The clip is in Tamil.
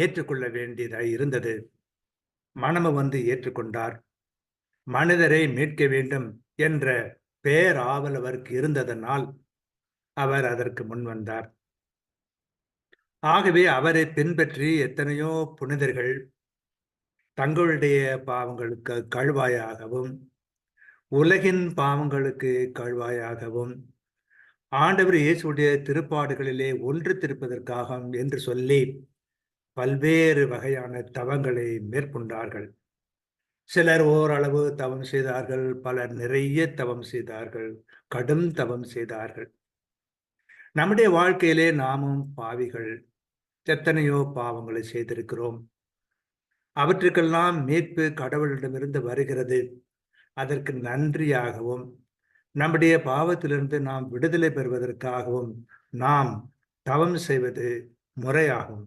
ஏற்றுக்கொள்ள வேண்டியதாய் இருந்தது. மனமு வந்து ஏற்றுக்கொண்டார். மனிதரை மீட்க வேண்டும் என்ற பேராவல் அவருக்கு இருந்ததனால் அவர் அதற்கு முன் வந்தார். ஆகவே அவரை பின்பற்றி எத்தனையோ புனிதர்கள் தங்களுடைய பாவங்களுக்கு கழுவாயாகவும், உலகின் பாவங்களுக்கு கழுவாயாகவும், ஆண்டவர் இயேசுடைய திருப்பாடுகளிலே ஒன்றித்திருப்பதற்காகவும் என்று சொல்லி பல்வேறு வகையான தவங்களை மேற்கொண்டார்கள். சிலர் ஓரளவு தவம் செய்தார்கள், பலர் நிறைய தவம் செய்தார்கள், கடும் தவம் செய்தார்கள். நம்முடைய வாழ்க்கையிலே நாமும் பாவிகள், எத்தனையோ பாவங்களை செய்திருக்கிறோம். அவற்றுக்கெல்லாம் மீட்பு கடவுளிடமிருந்து வருகிறது. அதற்கு நன்றியாகவும், நம்முடைய பாவத்திலிருந்து நாம் விடுதலை பெறுவதற்காகவும் நாம் தவம் செய்வது முறையாகும்.